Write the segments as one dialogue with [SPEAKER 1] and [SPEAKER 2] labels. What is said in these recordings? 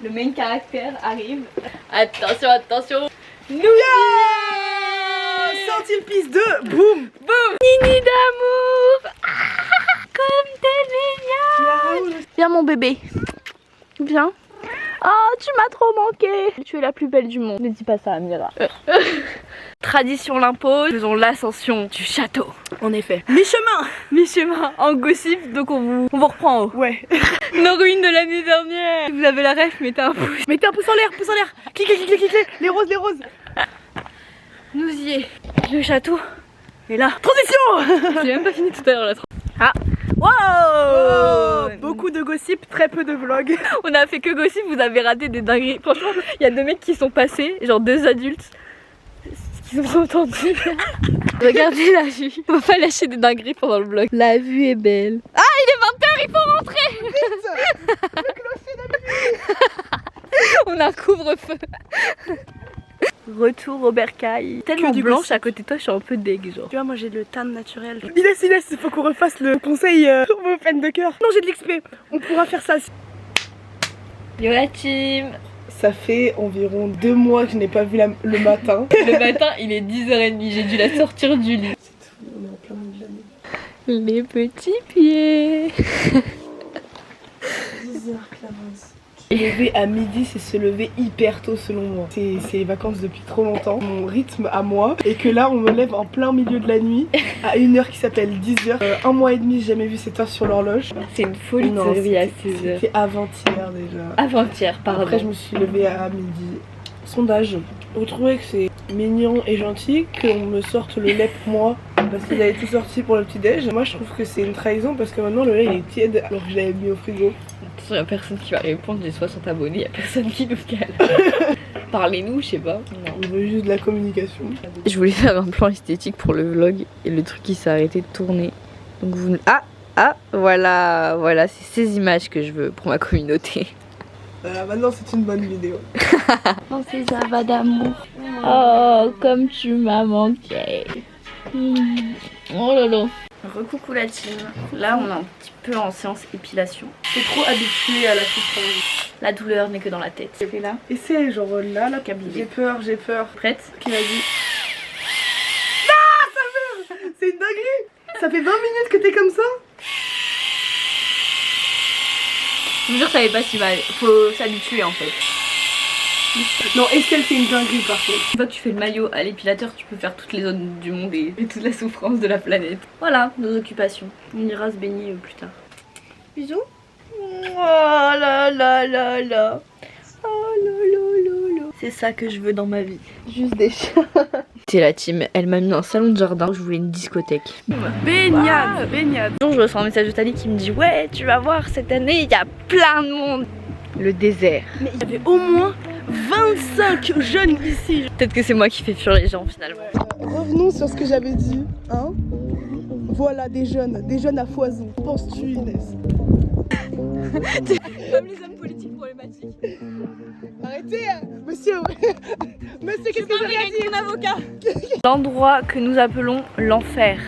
[SPEAKER 1] Le main caractère arrive. Attention, attention. Nous
[SPEAKER 2] Senti le pisse de boum.
[SPEAKER 1] boum. Nini d'amour. Comme t'es mignonne. Viens mon bébé. Viens. Oh, tu m'as trop manqué. Tu es la plus belle du monde. Ne dis pas ça, Amira. Tradition l'impose. Faisons l'ascension du château.
[SPEAKER 2] En effet. Mi-chemin.
[SPEAKER 1] Mi-chemin en gossip, donc on vous reprend en haut.
[SPEAKER 2] Ouais.
[SPEAKER 1] Nos ruines de l'année dernière. Si vous avez la ref, mettez un pouce.
[SPEAKER 2] Mettez un pouce en l'air, pouce en l'air. Cliquez, cliquez, cliquez. Les roses, les roses.
[SPEAKER 1] Nous y est. Le château est là.
[SPEAKER 2] Transition.
[SPEAKER 1] J'ai même pas fini tout à l'heure la Ah. Wow,
[SPEAKER 2] Oh, beaucoup de gossip, très peu de vlogs.
[SPEAKER 1] On a fait que gossip, vous avez raté des dingueries. Franchement, il y a deux mecs qui sont passés, genre deux adultes, qui sont entendus. Regardez la vue. On va pas lâcher des dingueries pendant le vlog. La vue est belle. Ah, il est 20h, il faut rentrer. On a un couvre-feu. Retour au bercail. Tellement
[SPEAKER 2] du
[SPEAKER 1] blanche
[SPEAKER 2] gossip.
[SPEAKER 1] à côté de toi, je suis un peu deg genre.
[SPEAKER 2] Tu vois, moi j'ai le tan naturel. Inès, il faut qu'on refasse le conseil sur vos peines de cœur. Non, j'ai de l'XP. On pourra faire ça.
[SPEAKER 1] Yo la team.
[SPEAKER 2] Ça fait environ 2 mois que je n'ai pas vu le matin.
[SPEAKER 1] Le matin, il est 10h30, j'ai dû la sortir du lit.
[SPEAKER 2] On est en plein milieu de l'année.
[SPEAKER 1] Les petits pieds.
[SPEAKER 2] 10h, Clarence. Se lever à midi, c'est se lever hyper tôt selon moi. C'est les vacances depuis trop longtemps. Mon rythme à moi est que là, on me lève en plein milieu de la nuit à une heure qui s'appelle 10h. Un mois et demi, j'ai jamais vu cette heure sur l'horloge.
[SPEAKER 1] C'est une folie de se réveiller à 6h.
[SPEAKER 2] C'était avant-hier déjà.
[SPEAKER 1] Avant-hier, pardon.
[SPEAKER 2] Après, je me suis levée à midi. Sondage. Vous trouvez que c'est mignon et gentil qu'on me sorte le lait pour moi parce qu'ils avaient tout sorti pour le petit-déj? Moi, je trouve que c'est une trahison parce que maintenant, le lait il est tiède alors que je l'avais mis au frigo.
[SPEAKER 1] Attention, y'a personne qui va répondre, j'ai 60 abonnés, y'a personne qui nous cale. Parlez-nous, je sais pas. Non.
[SPEAKER 2] On veut juste de la communication.
[SPEAKER 1] Je voulais faire un plan esthétique pour le vlog et le truc qui s'est arrêté de tourner. Donc vous... Ah, voilà, c'est ces images que je veux pour ma communauté.
[SPEAKER 2] Voilà, maintenant c'est une bonne vidéo.
[SPEAKER 1] Oh, c'est ça va d'amour. Oh, comme tu m'as manqué. Oh là là. Recoucou la team. Là, on est un petit peu en séance épilation.
[SPEAKER 2] T'es trop habituée à la souffrance.
[SPEAKER 1] La douleur n'est que dans la tête. C'est là.
[SPEAKER 2] Et c'est genre là,
[SPEAKER 1] Câblier.
[SPEAKER 2] j'ai peur.
[SPEAKER 1] Prête?
[SPEAKER 2] Qui m'a dit. Ah, ça meurt. C'est une dinguerie. Ça fait 20 minutes que t'es comme ça.
[SPEAKER 1] Je vous jure, ça n'est pas si mal. Faut s'habituer en fait.
[SPEAKER 2] Non, Estelle, c'est une dinguerie par contre.
[SPEAKER 1] Une fois que tu fais le maillot à l'épilateur, tu peux faire toutes les zones du monde et toute la souffrance de la planète. Voilà, nos occupations. On ira se baigner plus tard. Bisous. Oh là là là là. Oh là là là là. C'est ça que je veux dans ma vie. Juste des chiens. C'est la team, elle m'a mis dans un salon de jardin où je voulais une discothèque.
[SPEAKER 2] Baignade, baignade.
[SPEAKER 1] Un jour, je reçois un message de Tali qui me dit ouais, tu vas voir, cette année, il y a plein de monde. Le désert.
[SPEAKER 2] Mais il y avait au moins 25 jeunes ici.
[SPEAKER 1] Peut-être que c'est moi qui fais fuir les gens finalement.
[SPEAKER 2] Revenons sur ce que j'avais dit, hein. Voilà des jeunes à foison. Penses-tu, Inès?
[SPEAKER 1] Comme les hommes politiques problématiques.
[SPEAKER 2] Arrêtez, monsieur. Monsieur, qu'est-ce que vous avez dit,
[SPEAKER 1] un avocat? L'endroit que nous appelons l'enfer.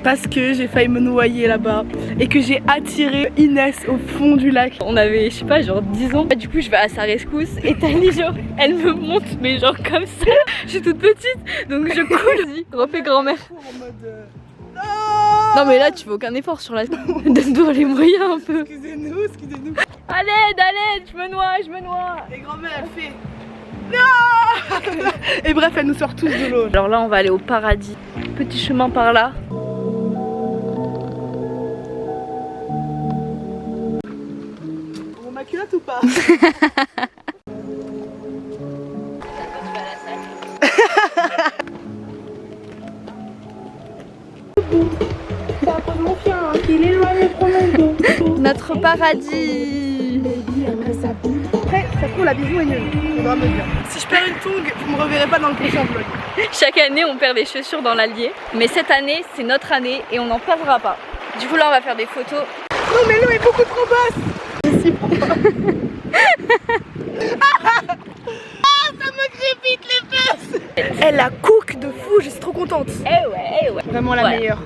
[SPEAKER 2] Parce que j'ai failli me noyer là-bas et que j'ai attiré Inès au fond du lac.
[SPEAKER 1] On avait, je sais pas, genre 10 ans. Du coup, je vais à sa rescousse et Tali, genre, elle me monte, mais genre comme ça. Je suis toute petite, donc je coule. Vas-y, refais grand-mère.
[SPEAKER 2] En mode
[SPEAKER 1] Non, mais là, tu fais aucun effort sur la. Donne-toi les moyens un peu.
[SPEAKER 2] Excusez-nous, excusez-nous.
[SPEAKER 1] À l'aide, je me noie.
[SPEAKER 2] Et grand-mère, elle fait non. Et bref, elle nous sort tous de l'eau.
[SPEAKER 1] Alors là, on va aller au paradis. Petit chemin par là.
[SPEAKER 2] On ma culotte ou pas?
[SPEAKER 1] Notre paradis.
[SPEAKER 2] Après, ça se trouve la bisou est nulle. Faudra me dire. Si je perds une tongue, vous me reverrez pas dans le prochain vlog.
[SPEAKER 1] Chaque année, on perd des chaussures dans l'Allier. Mais cette année, c'est notre année et on n'en perdra pas. Du coup, là, on va faire des photos.
[SPEAKER 2] Non, mais l'eau est beaucoup trop basse. Si, pourquoi? Ça me crépite les fesses. Elle la cook de fou, je suis trop contente.
[SPEAKER 1] Eh ouais.
[SPEAKER 2] Vraiment la meilleure.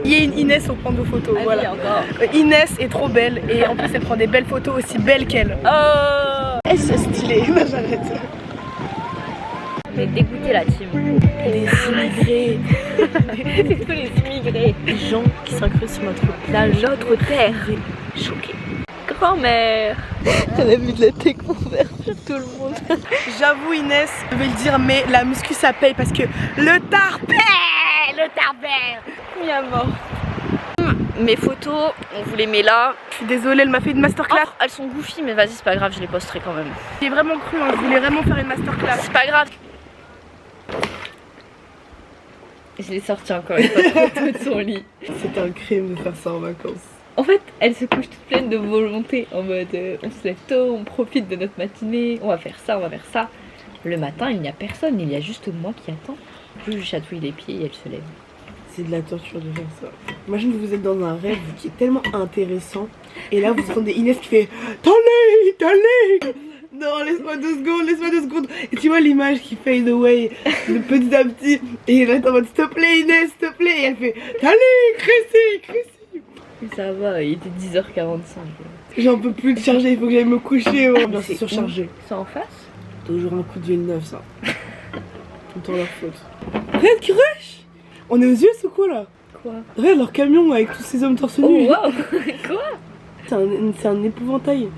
[SPEAKER 2] Il y a une Inès au prend de photos,
[SPEAKER 1] Ah
[SPEAKER 2] voilà.
[SPEAKER 1] oui, encore.
[SPEAKER 2] Inès est trop belle et en plus elle prend des belles photos aussi belles qu'elle.
[SPEAKER 1] Oh.
[SPEAKER 2] Nice, stylé. J'arrête.
[SPEAKER 1] On est dégoûté la team.
[SPEAKER 2] Les immigrés.
[SPEAKER 1] C'est tous les immigrés.
[SPEAKER 2] Les gens qui s'incrustent sur notre
[SPEAKER 1] Notre terre. Choquée. Grand-mère. Elle a mis de la tech pour faire sur tout le monde.
[SPEAKER 2] J'avoue Inès, je vais le dire, mais la muscu ça paye parce que le tarpé.
[SPEAKER 1] Mis à mort. Mes photos, on vous les met là.
[SPEAKER 2] Je suis désolée, elle m'a fait une masterclass.
[SPEAKER 1] Oh, elles sont goofy, mais vas-y, c'est pas grave, je les posterai quand même.
[SPEAKER 2] J'ai vraiment cru, hein, je voulais vraiment faire une masterclass.
[SPEAKER 1] C'est pas grave. Je l'ai sorti encore une fois trop tôt de son lit.
[SPEAKER 2] C'est un crime de faire ça en vacances.
[SPEAKER 1] En fait, elle se couche toute pleine de volonté. En mode, on se lève tôt, on profite de notre matinée, on va faire ça, on va faire ça. Le matin, il n'y a personne, il y a juste moi qui attends. Je lui chatouille les pieds et elle se lève.
[SPEAKER 2] C'est de la torture de faire ça. Imagine que vous êtes dans un rêve qui est tellement intéressant. Et là, vous entendez Inès qui fait T'allez. Non, laisse-moi 2 secondes. Et tu vois l'image qui fade away de petit à petit. Et là, t'es en mode s'il te plaît, Inès, s'il te plaît. Et elle fait T'allez, Crécy.
[SPEAKER 1] Et ça va, il était 10h45.
[SPEAKER 2] J'en peux plus de charger, il faut que j'aille me coucher. Oh, bien, c'est
[SPEAKER 1] C'est
[SPEAKER 2] surchargé.
[SPEAKER 1] C'est en face?
[SPEAKER 2] Toujours un coup de ville neuf, ça. Tout le temps leur faute. Regarde qui rush. On est aux US ou quoi là?
[SPEAKER 1] Quoi?
[SPEAKER 2] Regarde leur camion avec tous ces hommes torse
[SPEAKER 1] Oh
[SPEAKER 2] nu.
[SPEAKER 1] wow. Quoi?
[SPEAKER 2] C'est un épouvantail.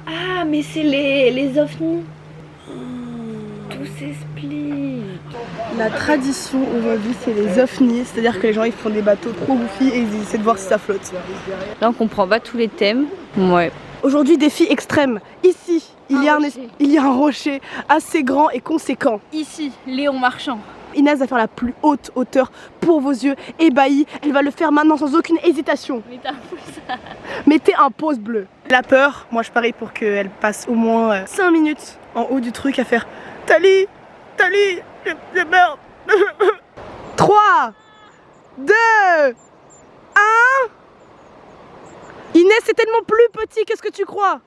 [SPEAKER 1] Ah, mais c'est les ovnis. Tout s'explique.
[SPEAKER 2] La tradition aujourd'hui, c'est les ovnis, c'est-à-dire que les gens ils font des bateaux trop goofy et ils essaient de voir si ça flotte.
[SPEAKER 1] Là, on comprend pas tous les thèmes. Ouais.
[SPEAKER 2] Aujourd'hui, défi extrême. Ici, il y a un rocher assez grand et conséquent.
[SPEAKER 1] Ici, Léon Marchand.
[SPEAKER 2] Inès va faire la plus haute hauteur pour vos yeux ébahis. Elle va le faire maintenant sans aucune hésitation. Mettez un pouce bleu. La peur, moi je parie pour qu'elle passe au moins 5 minutes en haut du truc à faire Tali, j'ai peur. 3, 2, 1. Inès, c'est tellement plus petit, qu'est-ce que tu crois?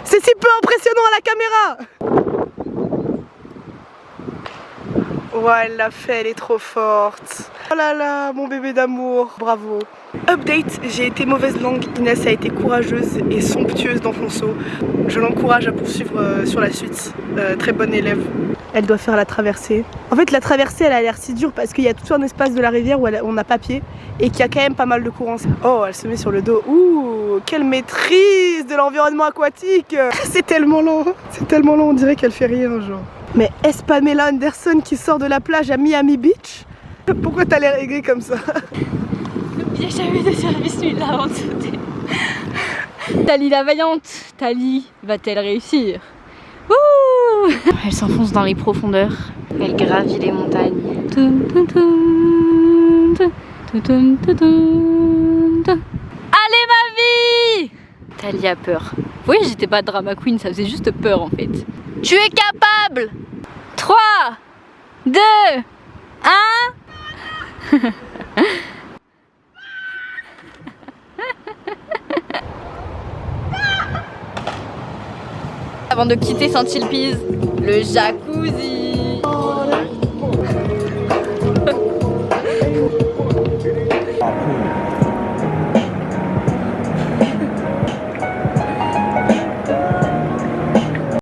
[SPEAKER 2] C'est si peu impressionnant à la caméra. Ouais, elle l'a fait, elle est trop forte. Oh là là, mon bébé d'amour, bravo. Update, j'ai été mauvaise langue, Inès a été courageuse et somptueuse dans son saut. Je l'encourage à poursuivre sur la suite, très bonne élève. Elle doit faire la traversée. En fait la traversée elle a l'air si dure parce qu'il y a tout un espace de la rivière où on n'a pas pied et qu'il y a quand même pas mal de courant. Oh, elle se met sur le dos. Ouh, quelle maîtrise de l'environnement aquatique. C'est tellement long, on dirait qu'elle fait rien genre. Mais est-ce Pamela Anderson qui sort de la plage à Miami Beach? Pourquoi t'as l'air aigrie comme ça?
[SPEAKER 1] Il n'y a jamais de service nuit-là avant de sauter. Tali la vaillante, Tali va-t-elle réussir? Ouh, elle s'enfonce dans les profondeurs, elle gravit les montagnes. Allez ma vie! Tali a peur. Oui, j'étais pas drama queen, ça faisait juste peur en fait. Tu es capable! 3, 2, 1. Avant de quitter Saint-Sulpice, le jacuzzi.